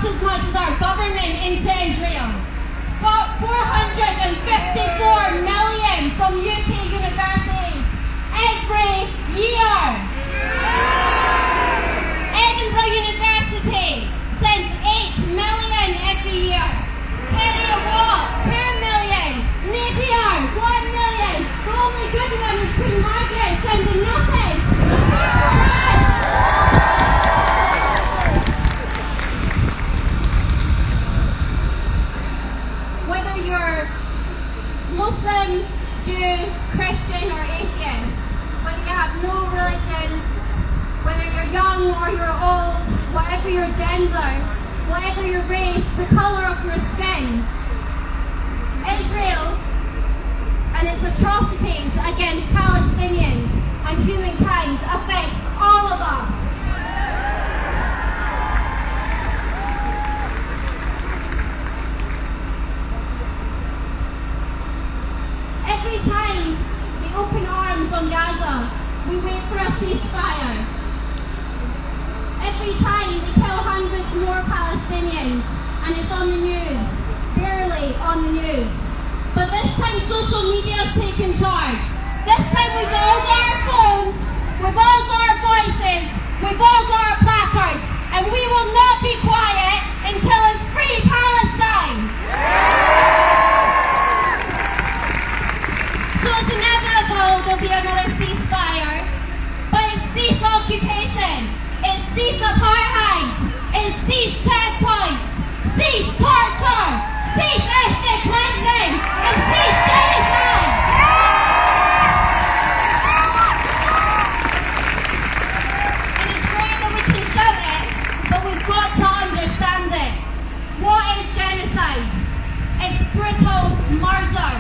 just as much as our government into Israel. 454 million from UK universities every year. Edinburgh University sends 8 million every year. Kerry Watt, 2 million. Napier, 1 million. The only good one is Queen Margaret, sending nothing. So who's for us? Whether you're Muslim, Jew, Christian or atheist, whether you have no religion, whether you're young or you're old, whatever your gender, whatever your race, the colour of your skin, Israel and its atrocities against Palestinians and humankind affects all of us. Every time they open arms on Gaza, we wait for a ceasefire. Every time they kill hundreds more Palestinians, and it's on the news, barely on the news. But this time social media's taken charge. This time we've all got our phones, we've all got our voices, we've all got our placards, and we will not be quiet until it's free Palestine. So it's inevitable there'll be another ceasefire, but it's cease occupation, it's cease apartheid, it's cease checkpoints, cease torture, cease ethnic cleansing, and cease genocide. And it's great that we can shout it, but we've got to understand it. What is genocide? It's brutal murder.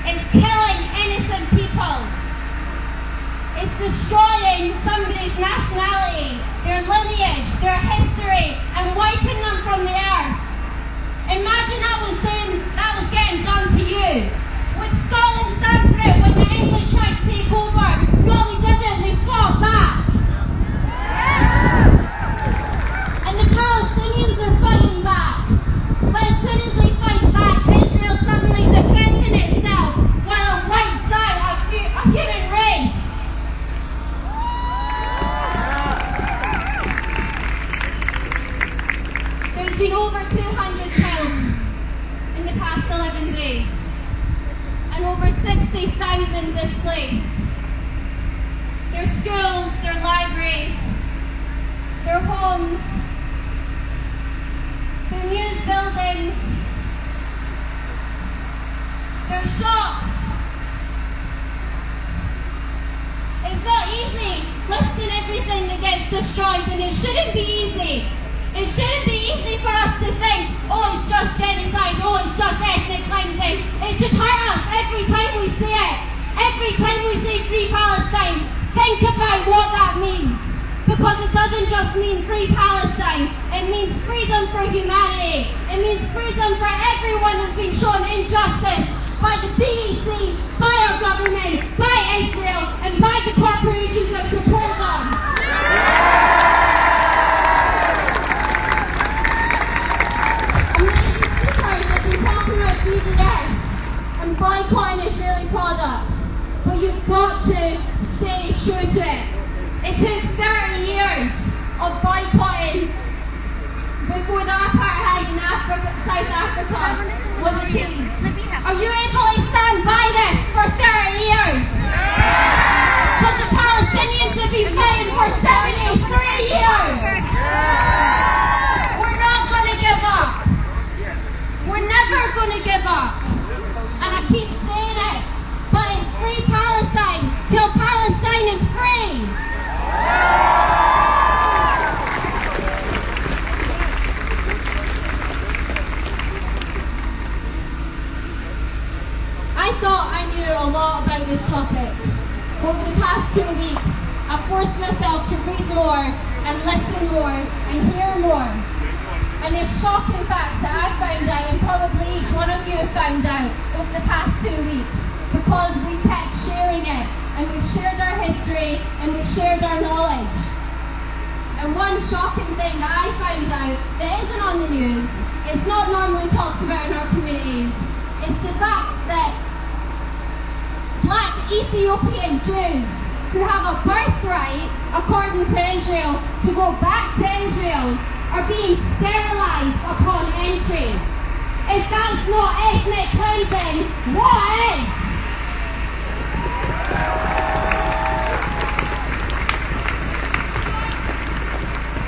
It's killing innocent people. It's destroying somebody's nationality, their lineage, their history, and wiping them from the earth. Imagine that was getting done to you. With Scotland separate, when the English tried to take over, no, they didn't, they fought back. And the Palestinians are fighting back. But as soon as they fight back, Israel's suddenly defending itself while it wipes out a human race. There's been over 200 killed in the past 11 days and over 60,000 displaced. Their schools, their libraries, their homes, their news buildings, their shops. It's not easy listing everything that gets destroyed, and it shouldn't be easy. It shouldn't be easy for us to think, oh, it's just genocide, oh, it's just ethnic cleansing. It should hurt us every time we see it. Every time we say Free Palestine, think about what that means. Because it doesn't just mean Free Palestine. It means freedom for humanity. It means freedom for everyone who's been shown injustice by the BBC, by our government, by Israel, and by the corporations that support them. BDS and boycotting Israeli products, but you've got to stay true to it. It took 30 years of boycotting before the apartheid in South Africa was achieved. Are you able to stand by this for 30 years? Because the Palestinians have been fighting for 73 years. We're not going to give up. We're never going to give up. And I keep saying it, but it's Free Palestine till Palestine is free. I thought I knew a lot about this topic. Over the past 2 weeks, I've forced myself to read more and listen more and hear more. And there's shocking facts that I've found out, and probably each one of you have found out over the past 2 weeks, because we kept sharing it, and we've shared our history, and we've shared our knowledge. And one shocking thing that I found out that isn't on the news, it's not normally talked about in our communities, it's the fact that black Ethiopian Jews who have a birthright, according to Israel, to go back to Israel, are being sterilised upon entry. If that's not ethnic cleansing, what is?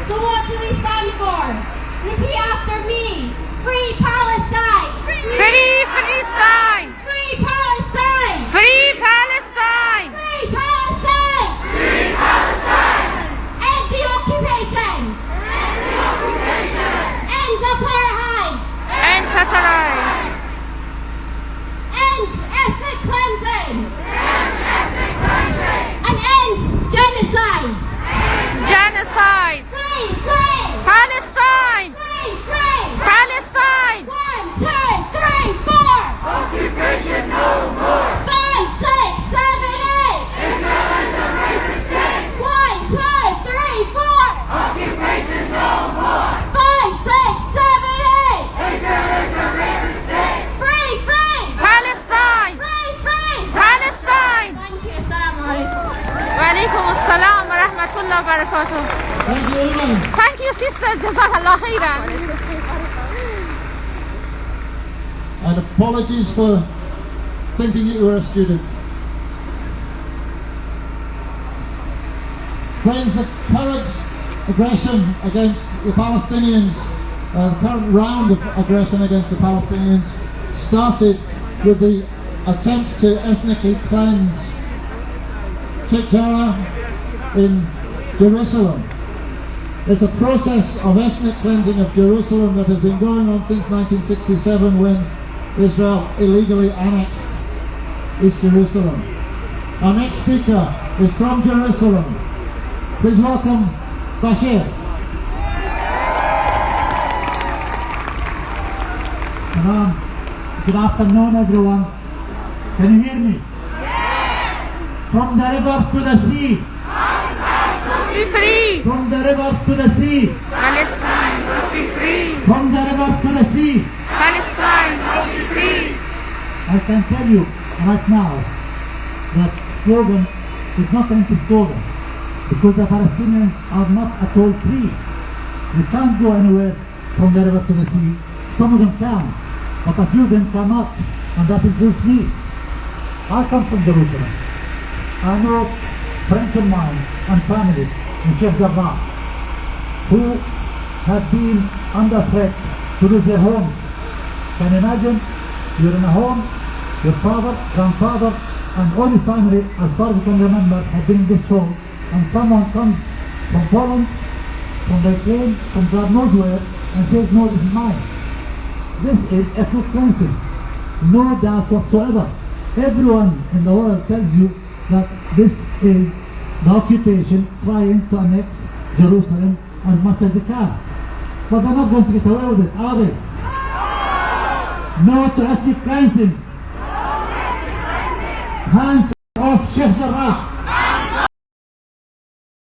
So what do we stand for? Repeat after me. Free Palestine! Free Palestine! Free Palestine! Free Palestine! Free Palestine! Free Palestine! End the occupation! End the occupation! End the apartheid! And Tatarize! End ethnic cleansing! End ethnic cleansing! And end genocide! Genocide! Free! Free! Palestine! Free! Free! Palestine! 1, 2, 3, 4! Occupation no more! 5, 6, 7, 8! Israel is a racist state! 1, 2, 3, 4! Occupation no more! 5, 6, 7, 8! Israel is a racist state! Free! Free! Palestine! Free! Free! Palestine! Thank you. Assalamu alaikum. وعليكم السلام ورحمة الله وبركاته. Thank you, Eman. Thank you, sister. جزاك الله خيرا. And apologies for thinking you were a student. Friends, the current aggression against the Palestinians, the current round of aggression against the Palestinians started with the attempt to ethnically cleanse Sheikh Jarrah in Jerusalem. It's a process of ethnic cleansing of Jerusalem that has been going on since 1967 when Israel illegally annexed East Jerusalem. Our next speaker is from Jerusalem. Please welcome Bashir. Good afternoon, everyone. Can you hear me? From the river to the sea. Be free! From the river to the sea. Palestine! Be free! From the river to the sea. Palestine! Be free! I can tell you right now that slogan is not an empty slogan because the Palestinians are not at all free. They can't go anywhere from the river to the sea. Some of them can, but a few of them cannot, and that includes me. I come from Jerusalem. I know friends of mine and family in Sheikh Jarrah who have been under threat to lose their homes. Can you imagine? You're in a home, your father, grandfather, and all your family, as far as you can remember, have been in this home, and someone comes from Poland, from Ukraine, from God knows where, and says, no, this is mine. This is ethnic cleansing. No doubt whatsoever. Everyone in the world tells you that this is the occupation trying to annex Jerusalem as much as they can. But they're not going to get away with it, are they? No to ethnic cleansing. Hands off Sheikh Jarrah.